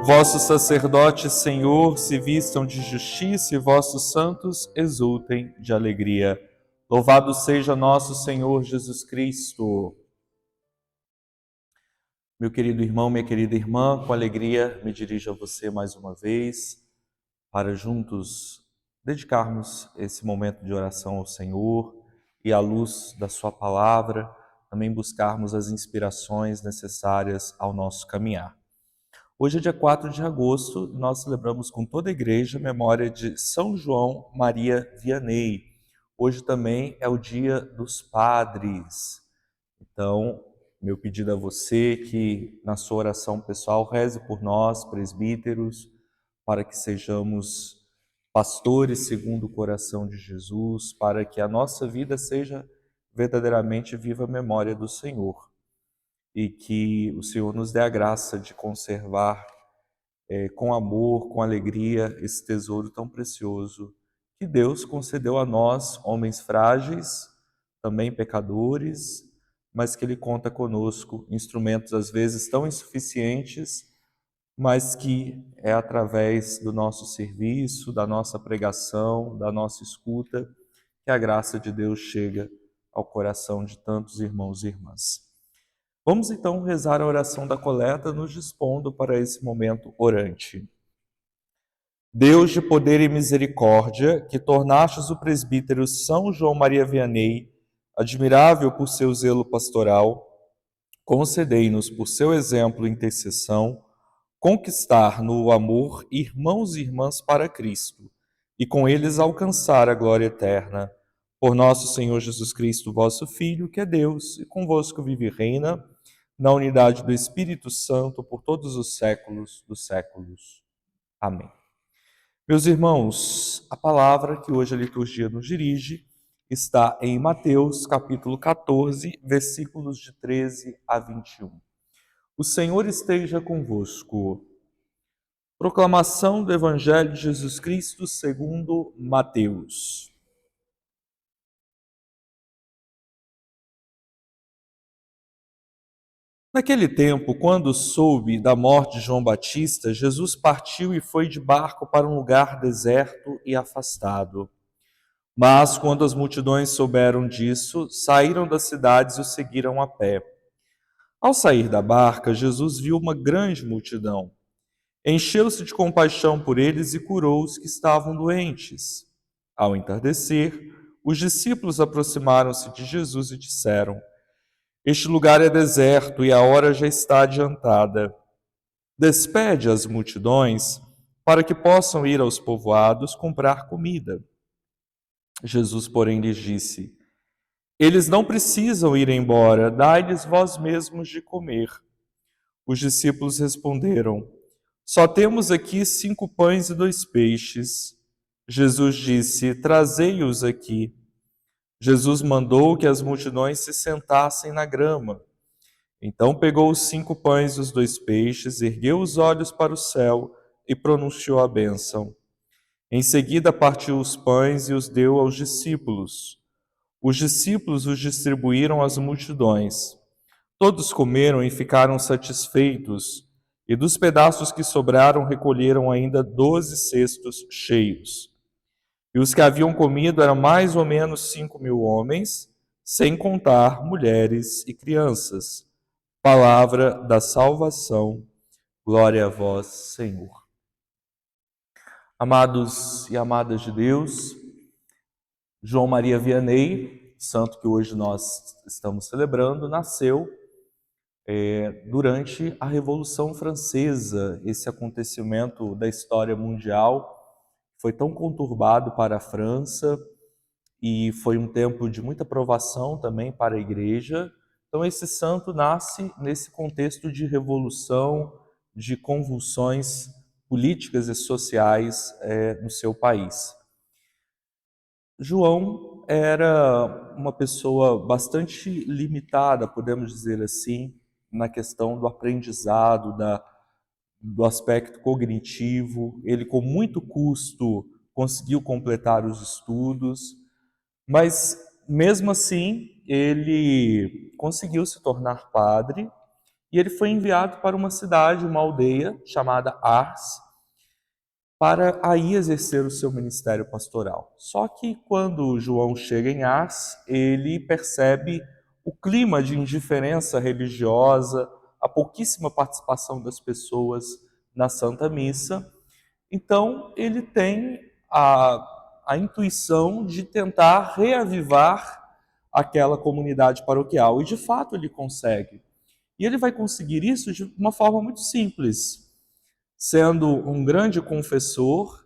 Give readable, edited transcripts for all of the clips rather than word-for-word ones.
Vossos sacerdotes, Senhor, se vistam de justiça e vossos santos exultem de alegria. Louvado seja nosso Senhor Jesus Cristo. Meu querido irmão, minha querida irmã, com alegria me dirijo a você mais uma vez para juntos dedicarmos esse momento de oração ao Senhor e à luz da sua palavra, também buscarmos as inspirações necessárias ao nosso caminhar. Hoje é dia 4 de agosto, nós celebramos com toda a igreja a memória de São João Maria Vianney. Hoje também é o dia dos padres. Então, meu pedido a você que na sua oração pessoal reze por nós, presbíteros, para que sejamos pastores segundo o coração de Jesus, para que a nossa vida seja verdadeiramente viva memória do Senhor. E que o Senhor nos dê a graça de conservar com amor, com alegria, esse tesouro tão precioso que Deus concedeu a nós, homens frágeis, também pecadores, mas que Ele conta conosco, instrumentos às vezes tão insuficientes, mas que é através do nosso serviço, da nossa pregação, da nossa escuta, que a graça de Deus chega ao coração de tantos irmãos e irmãs. Vamos então rezar a oração da coleta, nos dispondo para esse momento orante. Deus de poder e misericórdia, que tornastes o presbítero São João Maria Vianney, admirável por seu zelo pastoral, concedei-nos, por seu exemplo e intercessão, conquistar no amor irmãos e irmãs para Cristo, e com eles alcançar a glória eterna. Por nosso Senhor Jesus Cristo, vosso Filho, que é Deus, e convosco vive e reina, na unidade do Espírito Santo, por todos os séculos dos séculos. Amém. Meus irmãos, a palavra que hoje a liturgia nos dirige está em Mateus, capítulo 14, versículos de 13 a 21. O Senhor esteja convosco. Proclamação do Evangelho de Jesus Cristo segundo Mateus. Naquele tempo, quando soube da morte de João Batista, Jesus partiu e foi de barco para um lugar deserto e afastado. Mas, quando as multidões souberam disso, saíram das cidades e o seguiram a pé. Ao sair da barca, Jesus viu uma grande multidão. Encheu-se de compaixão por eles e curou os que estavam doentes. Ao entardecer, os discípulos aproximaram-se de Jesus e disseram: Este lugar é deserto e a hora já está adiantada. Despede as multidões para que possam ir aos povoados comprar comida. Jesus, porém, lhes disse: Eles não precisam ir embora, dai-lhes vós mesmos de comer. Os discípulos responderam: Só temos aqui 5 pães e 2 peixes. Jesus disse: Trazei-os aqui. Jesus mandou que as multidões se sentassem na grama. Então pegou os 5 pães e os 2 peixes, ergueu os olhos para o céu e pronunciou a bênção. Em seguida partiu os pães e os deu aos discípulos. Os discípulos os distribuíram às multidões. Todos comeram e ficaram satisfeitos, e dos pedaços que sobraram recolheram ainda 12 cestos cheios. E os que haviam comido eram mais ou menos 5.000 homens, sem contar mulheres e crianças. Palavra da salvação. Glória a vós, Senhor. Amados e amadas de Deus, João Maria Vianney, santo que hoje nós estamos celebrando, nasceu durante a Revolução Francesa. Esse acontecimento da história mundial foi tão conturbado para a França e foi um tempo de muita provação também para a Igreja. Então esse santo nasce nesse contexto de revolução, de convulsões políticas e sociais no seu país. João era uma pessoa bastante limitada, podemos dizer assim, na questão do aprendizado, do aspecto cognitivo. Ele, com muito custo, conseguiu completar os estudos, mas, mesmo assim, ele conseguiu se tornar padre e ele foi enviado para uma cidade, uma aldeia chamada Ars, para aí exercer o seu ministério pastoral. Só que quando João chega em Ars, ele percebe o clima de indiferença religiosa, a pouquíssima participação das pessoas na Santa Missa. Então, ele tem a intuição de tentar reavivar aquela comunidade paroquial. E, de fato, ele consegue. E ele vai conseguir isso de uma forma muito simples. Sendo um grande confessor,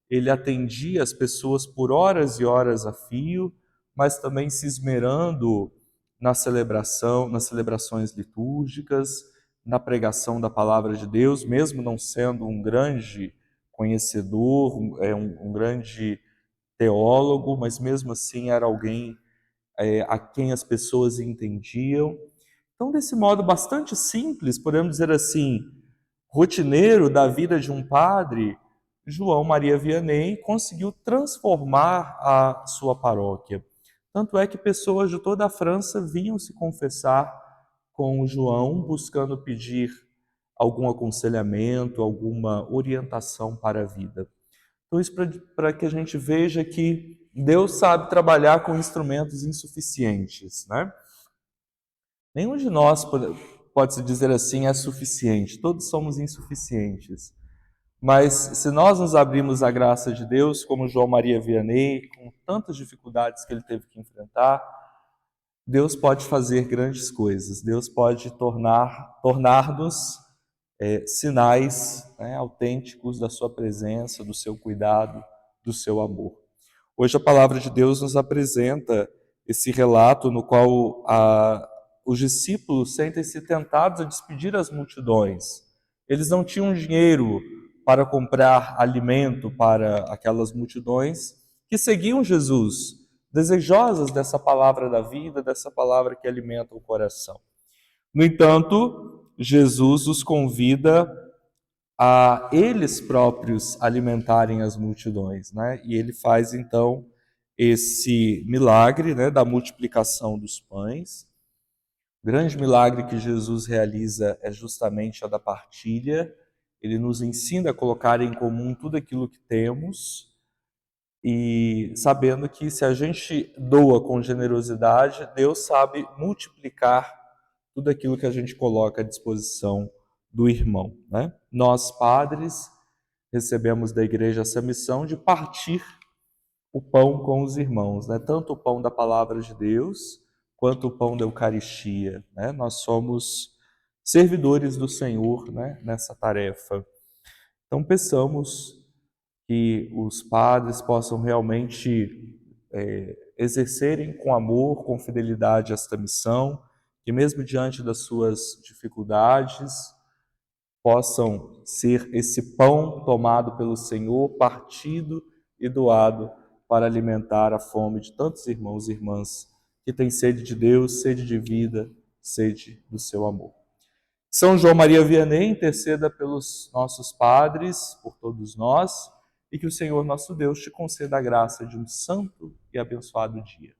ele atendia as pessoas por horas e horas a fio, mas também se esmerando na celebração, nas celebrações litúrgicas, na pregação da palavra de Deus, mesmo não sendo um grande conhecedor, um grande teólogo, mas mesmo assim era alguém a quem as pessoas entendiam. Então, desse modo bastante simples, podemos dizer assim, rotineiro da vida de um padre, João Maria Vianney conseguiu transformar a sua paróquia. Tanto é que pessoas de toda a França vinham se confessar com o João, buscando pedir algum aconselhamento, alguma orientação para a vida. Então, isso para que a gente veja que Deus sabe trabalhar com instrumentos insuficientes, né? Nenhum de nós, pode-se dizer assim, é suficiente. Todos somos insuficientes. Mas se nós nos abrirmos à graça de Deus, como João Maria Vianney, com tantas dificuldades que ele teve que enfrentar, Deus pode fazer grandes coisas. Deus pode tornar-nos sinais, né, autênticos da sua presença, do seu cuidado, do seu amor. Hoje a palavra de Deus nos apresenta esse relato no qual os discípulos sentem-se tentados a despedir as multidões. Eles não tinham dinheiro para comprar alimento para aquelas multidões que seguiam Jesus, desejosas dessa palavra da vida, dessa palavra que alimenta o coração. No entanto, Jesus os convida a eles próprios alimentarem as multidões, né? E ele faz então esse milagre, né, da multiplicação dos pães. O grande milagre que Jesus realiza é justamente a da partilha. Ele nos ensina a colocar em comum tudo aquilo que temos e sabendo que se a gente doa com generosidade, Deus sabe multiplicar tudo aquilo que a gente coloca à disposição do irmão, né? Nós, padres, recebemos da igreja essa missão de partir o pão com os irmãos, né? Tanto o pão da palavra de Deus, quanto o pão da Eucaristia, né? Nós somos servidores do Senhor, né, nessa tarefa. Então, peçamos que os padres possam realmente exercerem com amor, com fidelidade esta missão, que mesmo diante das suas dificuldades, possam ser esse pão tomado pelo Senhor, partido e doado para alimentar a fome de tantos irmãos e irmãs que têm sede de Deus, sede de vida, sede do seu amor. São João Maria Vianney interceda pelos nossos padres, por todos nós, e que o Senhor nosso Deus te conceda a graça de um santo e abençoado dia.